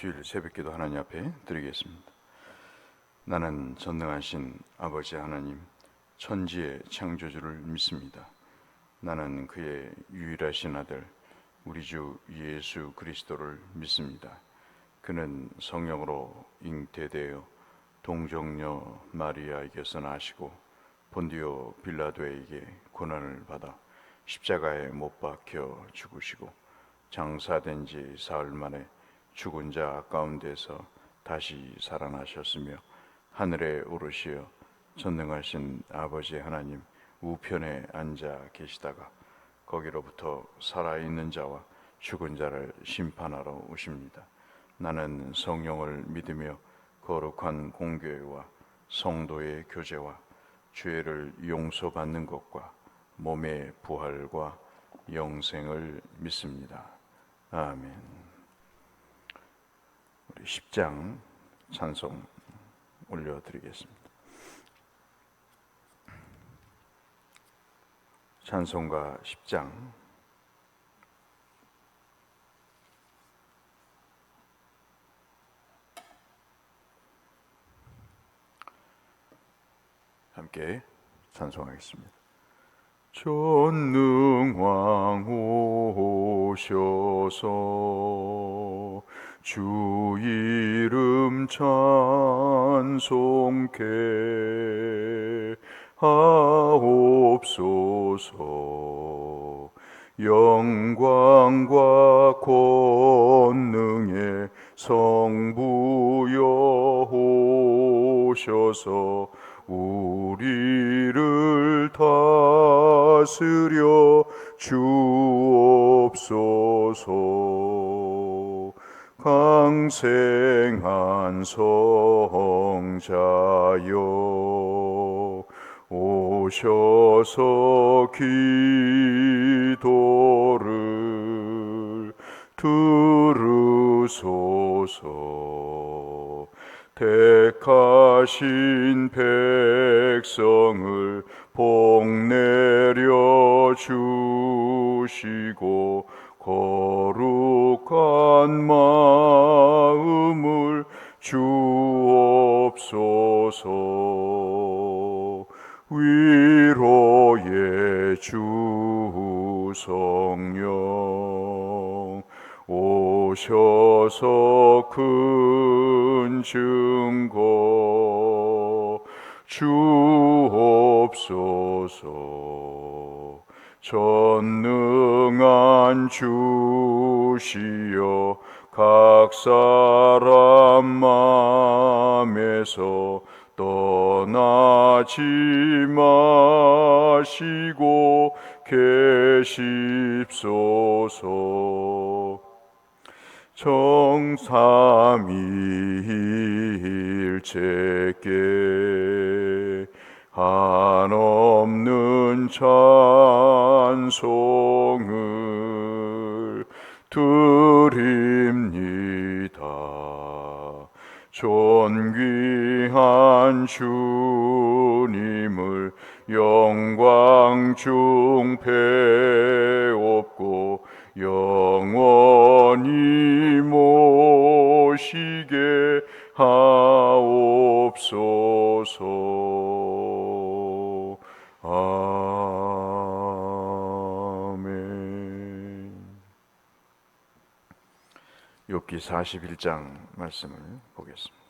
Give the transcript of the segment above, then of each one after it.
주일 새벽기도 하나님 앞에 드리겠습니다. 나는 전능하신 아버지 하나님, 천지의 창조주를 믿습니다. 나는 그의 유일하신 아들 우리 주 예수 그리스도를 믿습니다. 그는 성령으로 잉태되어 동정녀 마리아에게서 나시고 본디오 빌라도에게 고난을 받아 십자가에 못 박혀 죽으시고 장사된 지 사흘 만에 죽은 자 가운데서 다시 살아나셨으며 하늘에 오르시어 전능하신 아버지 하나님 우편에 앉아 계시다가 거기로부터 살아있는 자와 죽은 자를 심판하러 오십니다. 나는 성령을 믿으며 거룩한 공교회와 성도의 교제와 죄를 용서받는 것과 몸의 부활과 영생을 믿습니다. 아멘. 우리 10장 찬송 올려드리겠습니다. 찬송가 10장. 함께 찬송하겠습니다. 전능왕 오셔서 주 이름 찬송케 하옵소서. 영광과 권능의 성부여 오셔서 우리를 다스려 주옵소서. 강생한 성자여 오셔서 기도를 들으소서. 택하신 백성을 복내려 주시고 거룩한 마음을 주옵소서. 위로의 주 성령 오셔서 큰 증거 주옵소서. 전능한 주시여 각 사람 맘에서 떠나지 마시고 계십소서. 정삼위일체께 한없는 찬송을 드립니다. 존귀한 주님을 영광 중 배옵고 영원히 모시게 하옵소서. 아멘. 욥기 41장 말씀을 보겠습니다.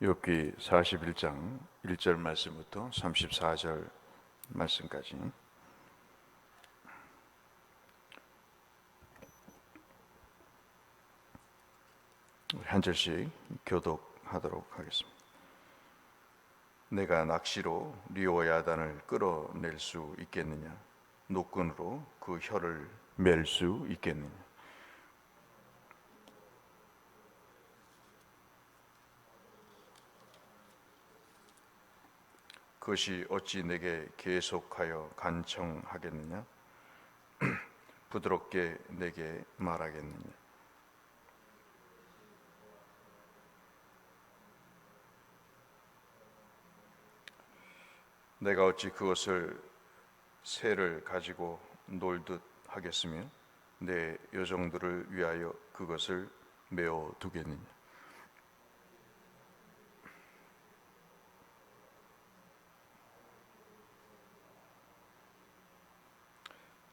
욥기 41장 1절 말씀부터 34절 말씀까지 한 절씩 교독하도록 하겠습니다. 내가 낚시로 리오야단을 끌어낼 수 있겠느냐? 노끈으로 그 혀를 맬 수 있겠느냐? 그것이 어찌 내게 계속하여 간청하겠느냐? 부드럽게 내게 말하겠느냐? 내가 어찌 그것을 새를 가지고 놀듯 하겠으며 내 여종들을 위하여 그것을 메어 두겠느냐.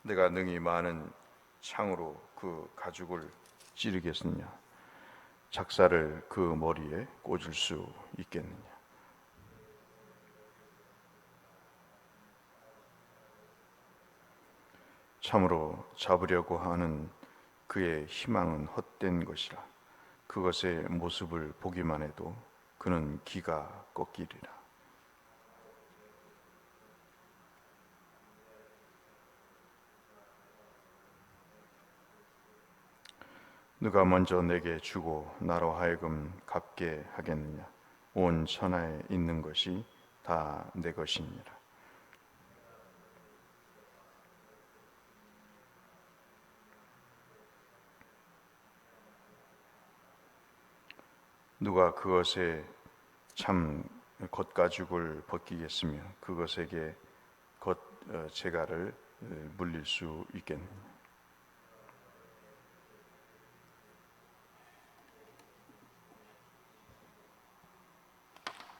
내가 능히 많은 창으로 그 가죽을 찌르겠느냐. 작사를 그 머리에 꽂을 수 있겠느냐. 참으로 잡으려고 하는 그의 희망은 헛된 것이라. 그것의 모습을 보기만 해도 그는 기가 꺾이리라. 누가 먼저 내게 주고 나로 하여금 갚게 하겠느냐. 온 천하에 있는 것이 다 내 것이니라. 누가 그것에 참 겉가죽을 벗기겠으며 그것에게 겉 재갈을 물릴 수 있겠느냐.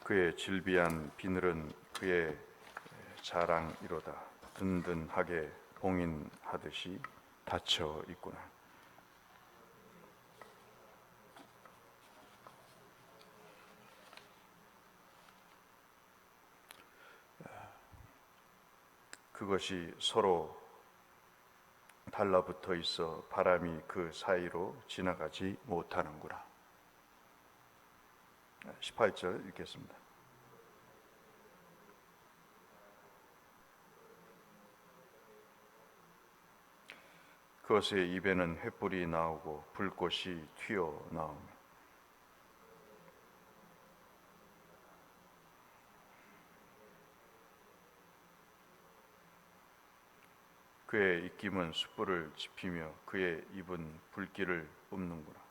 그의 질비한 비늘은 그의 자랑이로다. 든든하게 봉인하듯이 닫혀 있구나. 그것이 서로 달라붙어 있어 바람이 그 사이로 지나가지 못하는구나. 18절 읽겠습니다. 그것의 입에는 횃불이 나오고 불꽃이 튀어나오며 그의 입김은 숯불을 지피며 그의 입은 불길을 뿜는구나.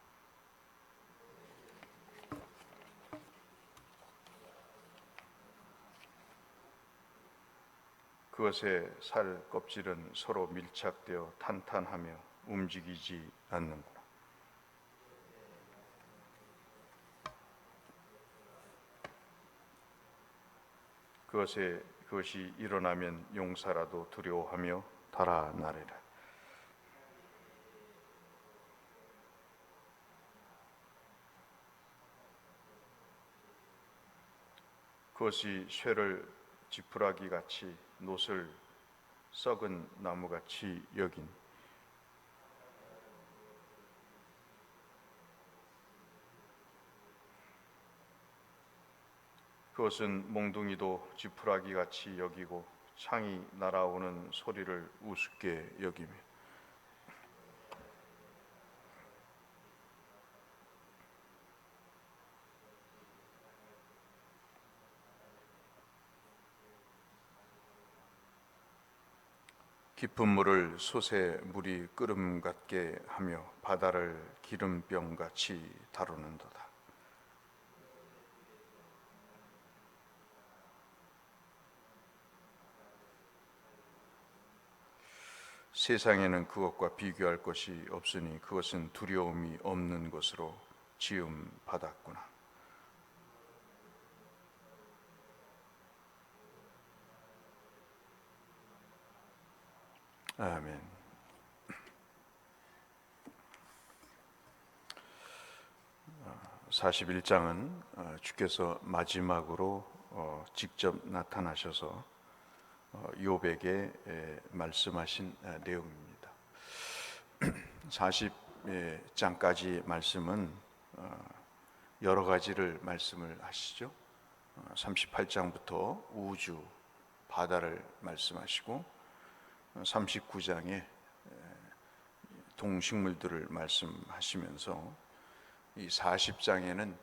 그것의 살 껍질은 서로 밀착되어 탄탄하며 움직이지 않는구나. 그것이 일어나면 용사라도 두려워하며 달아나리라. 그것이 쇠를 지푸라기 같이 놋을 썩은 나무같이 여긴 그것은 몽둥이도 지푸라기 같이 여기고 창이 날아오는 소리를 우습게 여기며 깊은 물을 솥에 물이 끓음 같게 하며 바다를 기름병 같이 다루는도다. 세상에는 그것과 비교할 것이 없으니 그것은 두려움이 없는 것으로 지음 받았구나. 아멘. 41장은 주께서 마지막으로 직접 나타나셔서 욥에게 말씀하신 내용입니다. 40장까지 말씀은 여러 가지를 말씀을 하시죠. 38장부터 우주, 바다를 말씀하시고 39장에 동식물들을 말씀하시면서 이 40장에는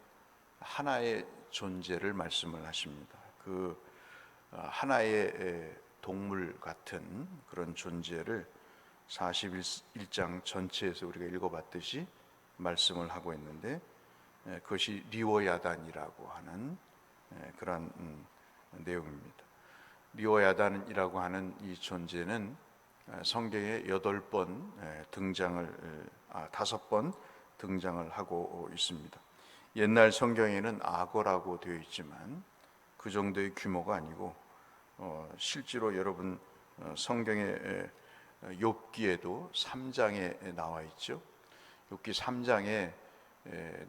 하나의 존재를 말씀을 하십니다. 그 하나의 동물 같은 그런 존재를 41장 전체에서 우리가 읽어봤듯이 말씀을 하고 있는데 그것이 리워야단이라고 하는 그런 내용입니다. 리오야단이라고 하는 이 존재는 성경에 8번 등장을 5번 등장을 하고 있습니다. 옛날 성경에는 악어라고 되어 있지만 그 정도의 규모가 아니고 실제로 여러분 성경의 욥기에도 3장에 나와 있죠. 욥기 3장의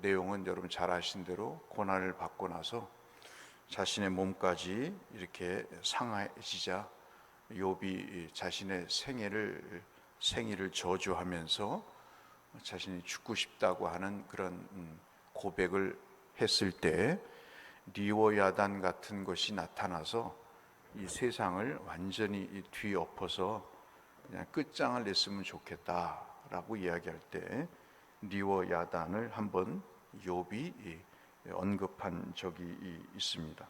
내용은 여러분 잘 아신 대로 고난을 받고 나서 자신의 몸까지 이렇게 상해지자 욥이 자신의 생애를 저주하면서 자신이 죽고 싶다고 하는 그런 고백을 했을 때 리오야단 같은 것이 나타나서 이 세상을 완전히 뒤엎어서 그냥 끝장을 냈으면 좋겠다라고 이야기할 때 리오야단을 한번 욥이 언급한 적이 있습니다.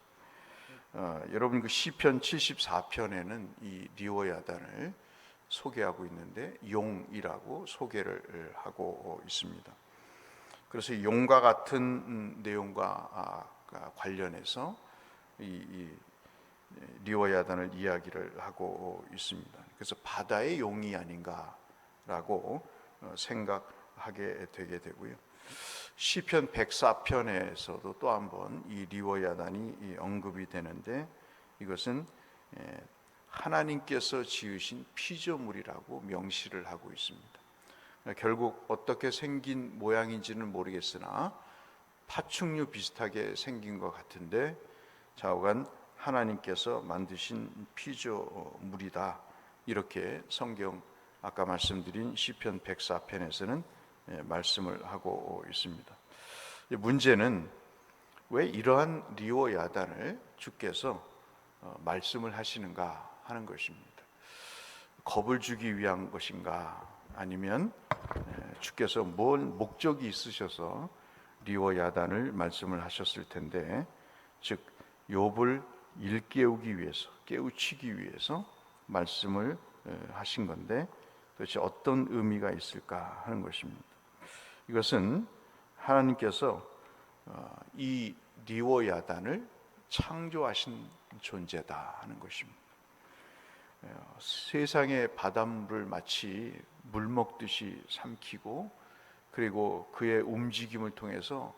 여러분 그 시편 74편에는 이 리오야단을 소개하고 있는데 용이라고 소개를 하고 있습니다. 그래서 용과 같은 내용과 관련해서 이 리오야단을 이야기를 하고 있습니다. 그래서 바다의 용이 아닌가라고 생각하게 되게 되고요. 시편 104편에서도 또 한번 이 리오야단이 언급이 되는데 이것은 하나님께서 지으신 피조물이라고 명시를 하고 있습니다. 결국 어떻게 생긴 모양인지는 모르겠으나 파충류 비슷하게 생긴 것 같은데 좌우간 하나님께서 만드신 피조물이다, 이렇게 성경 아까 말씀드린 시편 104편에서는 말씀을 하고 있습니다. 문제는 왜 이러한 리오야단을 주께서 말씀을 하시는가 하는 것입니다. 겁을 주기 위한 것인가, 아니면 주께서 뭔 목적이 있으셔서 리오야단을 말씀을 하셨을 텐데, 즉 욥을 일깨우기 위해서, 깨우치기 위해서 말씀을 하신 건데 도대체 어떤 의미가 있을까 하는 것입니다. 이것은 하나님께서 이 리오야단을 창조하신 존재다 하는 것입니다. 세상의 바닷물을 마치 물 먹듯이 삼키고, 그리고 그의 움직임을 통해서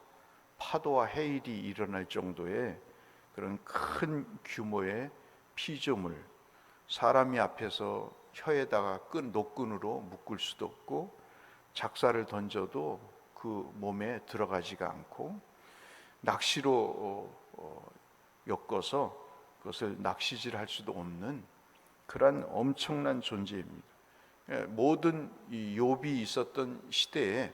파도와 해일이 일어날 정도의 그런 큰 규모의 피조물, 사람이 앞에서 혀에다가 노끈으로 묶을 수도 없고 작사를 던져도 그 몸에 들어가지가 않고 낚시로 엮어서 그것을 낚시질할 수도 없는 그런 엄청난 존재입니다. 모든 이 욥이 있었던 시대에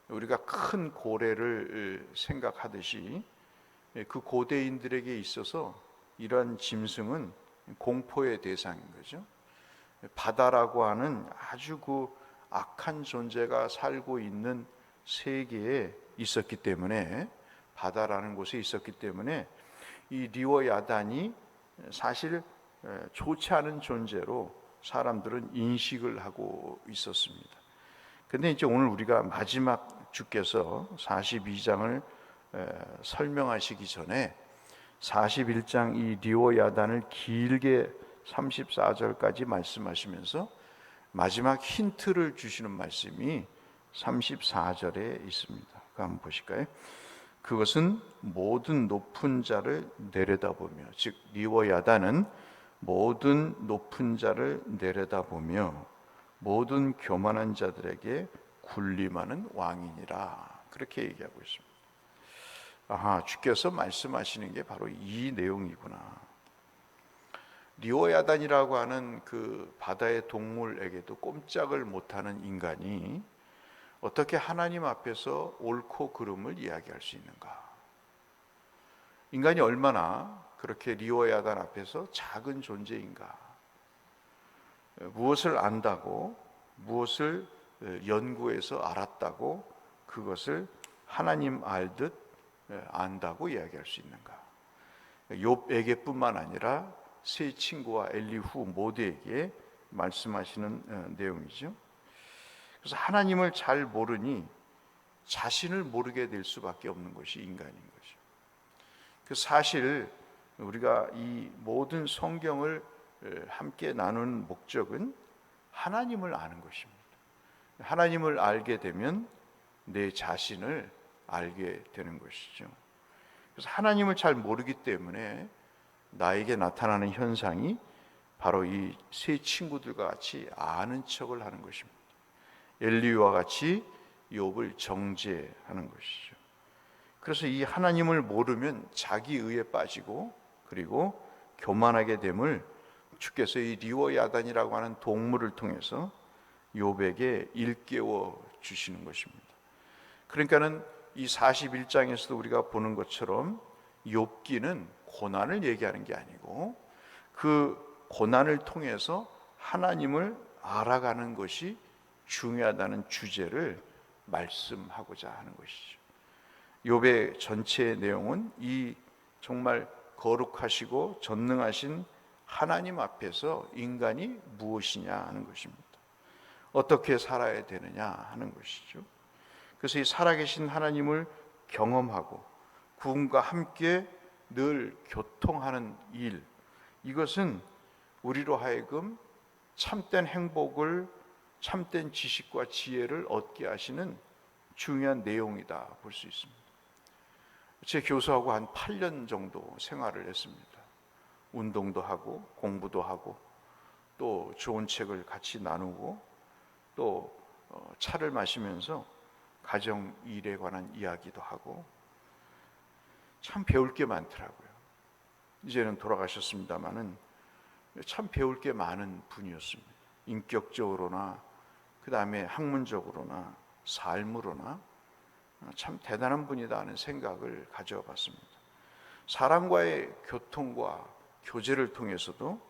우리가 큰 고래를 생각하듯이 그 고대인들에게 있어서 이러한 짐승은 공포의 대상인 거죠. 바다라고 하는 아주 그 악한 존재가 살고 있는 세계에 있었기 때문에, 바다라는 곳에 있었기 때문에 이 리오야단이 사실 좋지 않은 존재로 사람들은 인식을 하고 있었습니다. 근데 이제 오늘 우리가 마지막 주께서 42장을 설명하시기 전에 41장 이 리오야단을 길게 34절까지 말씀하시면서 마지막 힌트를 주시는 말씀이 34절에 있습니다. 그거 한번 보실까요? 그것은 모든 높은 자를 내려다보며, 즉 리오야단은 모든 높은 자를 내려다보며 모든 교만한 자들에게 군림하는 왕이니라, 그렇게 얘기하고 있습니다. 아하, 주께서 말씀하시는 게 바로 이 내용이구나. 리오야단이라고 하는 그 바다의 동물에게도 꼼짝을 못하는 인간이 어떻게 하나님 앞에서 옳고 그름을 이야기할 수 있는가? 인간이 얼마나 그렇게 리오야단 앞에서 작은 존재인가? 무엇을 안다고, 무엇을 연구해서 알았다고 그것을 하나님 알듯 안다고 이야기할 수 있는가? 욥에게뿐만 아니라 세 친구와 엘리후 모두에게 말씀하시는 내용이죠. 그래서 하나님을 잘 모르니 자신을 모르게 될 수밖에 없는 것이 인간인 거죠. 그 사실 우리가 이 모든 성경을 함께 나누는 목적은 하나님을 아는 것입니다. 하나님을 알게 되면 내 자신을 알게 되는 것이죠. 그래서 하나님을 잘 모르기 때문에 나에게 나타나는 현상이 바로 이 세 친구들과 같이 아는 척을 하는 것입니다. 엘리와 같이 욥을 정죄하는 것이죠. 그래서 이 하나님을 모르면 자기의에 빠지고 그리고 교만하게 됨을 주께서 이 리워야단이라고 하는 동물을 통해서 욥에게 일깨워 주시는 것입니다. 그러니까는 이 41장에서도 우리가 보는 것처럼 욥기는 고난을 얘기하는 게 아니고 그 고난을 통해서 하나님을 알아가는 것이 중요하다는 주제를 말씀하고자 하는 것이죠. 욥의 전체 내용은 이 정말 거룩하시고 전능하신 하나님 앞에서 인간이 무엇이냐 하는 것입니다. 어떻게 살아야 되느냐 하는 것이죠. 그래서 이 살아계신 하나님을 경험하고 그분과 함께 늘 교통하는 일, 이것은 우리로 하여금 참된 행복을, 참된 지식과 지혜를 얻게 하시는 중요한 내용이다 볼 수 있습니다. 제 교수하고 한 8년 정도 생활을 했습니다. 운동도 하고 공부도 하고 또 좋은 책을 같이 나누고 또 차를 마시면서 가정 일에 관한 이야기도 하고 참 배울 게 많더라고요. 이제는 돌아가셨습니다마는 참 배울 게 많은 분이었습니다. 인격적으로나 그 다음에 학문적으로나 삶으로나 참 대단한 분이다 하는 생각을 가져봤습니다. 사람과의 교통과 교제를 통해서도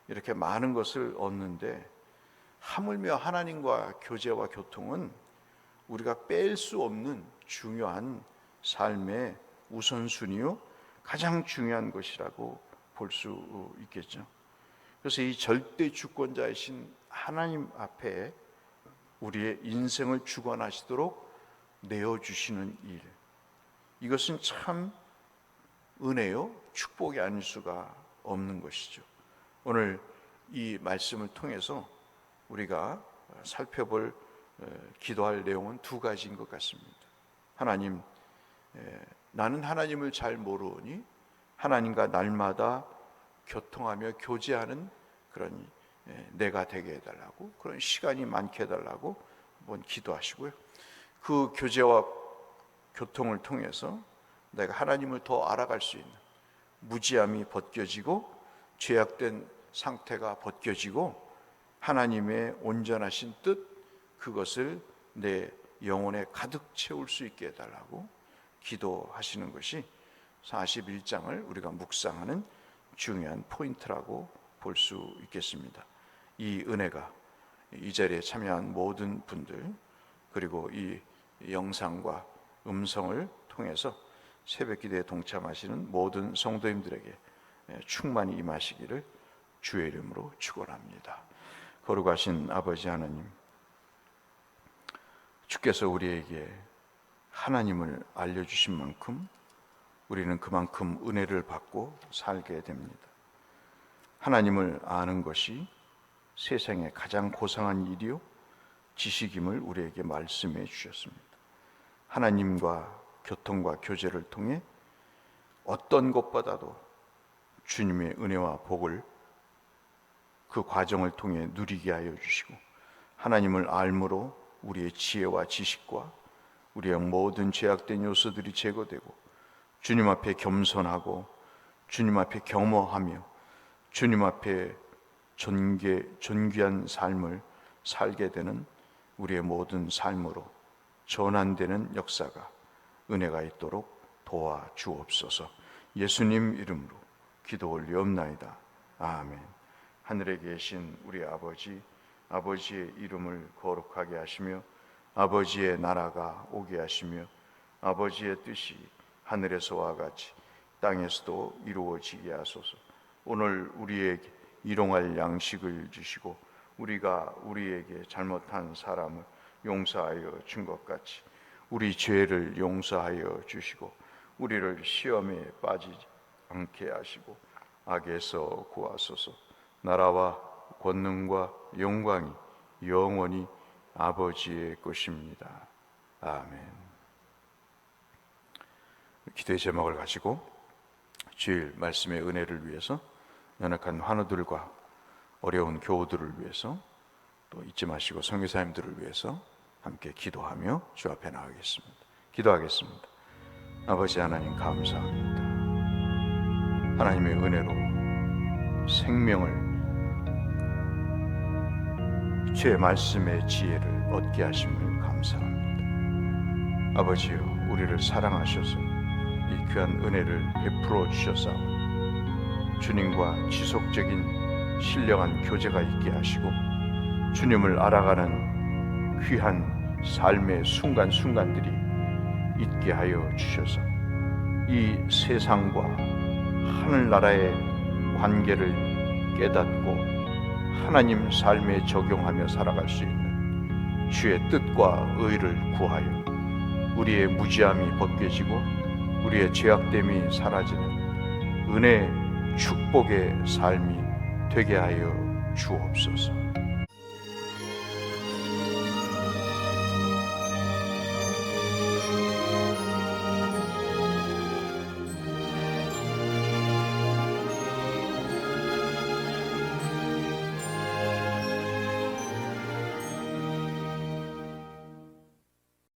이렇게 많은 것을 얻는데 하물며 하나님과 교제와 교통은 우리가 뺄 수 없는 중요한 삶의 우선순위요 가장 중요한 것이라고 볼 수 있겠죠. 그래서 이 절대 주권자이신 하나님 앞에 우리의 인생을 주관하시도록 내어주시는 일, 이것은 참 은혜요 축복이 아닐 수가 없는 것이죠. 오늘 이 말씀을 통해서 우리가 살펴볼 기도할 내용은 두 가지인 것 같습니다. 하나님, 나는 하나님을 잘 모르니 하나님과 날마다 교통하며 교제하는 그런 내가 되게 해달라고, 그런 시간이 많게 해달라고 한번 기도하시고요. 그 교제와 교통을 통해서 내가 하나님을 더 알아갈 수 있는 무지함이 벗겨지고 죄악된 상태가 벗겨지고 하나님의 온전하신 뜻, 그것을 내 영혼에 가득 채울 수 있게 해달라고 기도하시는 것이 41장을 우리가 묵상하는 중요한 포인트라고 볼 수 있겠습니다. 이 은혜가 이 자리에 참여한 모든 분들, 그리고 이 영상과 음성을 통해서 새벽기도에 동참하시는 모든 성도님들에게 충만히 임하시기를 주의 이름으로 축원합니다. 거룩하신 아버지 하나님, 주께서 우리에게 하나님을 알려주신 만큼 우리는 그만큼 은혜를 받고 살게 됩니다. 하나님을 아는 것이 세상에 가장 고상한 일이요 지식임을 우리에게 말씀해 주셨습니다. 하나님과 교통과 교제를 통해 어떤 것보다도 주님의 은혜와 복을 그 과정을 통해 누리게 하여 주시고, 하나님을 알므로 우리의 지혜와 지식과 우리의 모든 죄악된 요소들이 제거되고 주님 앞에 겸손하고 주님 앞에 겸허하며 주님 앞에 존귀한 삶을 살게 되는 우리의 모든 삶으로 전환되는 역사가, 은혜가 있도록 도와주옵소서. 예수님 이름으로 기도 올리옵나이다. 아멘. 하늘에 계신 우리 아버지, 아버지의 이름을 거룩하게 하시며 아버지의 나라가 오게 하시며 아버지의 뜻이 하늘에서와 같이 땅에서도 이루어지게 하소서. 오늘 우리에게 일용할 양식을 주시고 우리가 우리에게 잘못한 사람을 용서하여 준 것 같이 우리 죄를 용서하여 주시고 우리를 시험에 빠지지 않게 하시고 악에서 구하소서. 나라와 권능과 영광이 영원히 아버지의 것입니다. 아멘. 기도의 제목을 가지고 주일 말씀의 은혜를 위해서, 연약한 환우들과 어려운 교우들을 위해서, 또 잊지 마시고 선교사님들을 위해서 함께 기도하며 주 앞에 나가겠습니다. 기도하겠습니다. 아버지 하나님, 감사합니다. 하나님의 은혜로 생명을, 주의 말씀의 지혜를 얻게 하심을 감사합니다. 아버지여, 우리를 사랑하셔서 이 귀한 은혜를 베풀어 주셔서 주님과 지속적인 신령한 교제가 있게 하시고, 주님을 알아가는 귀한 삶의 순간순간들이 있게 하여 주셔서 이 세상과 하늘나라의 관계를 깨닫고 하나님 삶에 적용하며 살아갈 수 있는 주의 뜻과 의를 구하여 우리의 무지함이 벗겨지고 우리의 죄악됨이 사라지는 은혜, 축복의 삶이 되게 하여 주옵소서.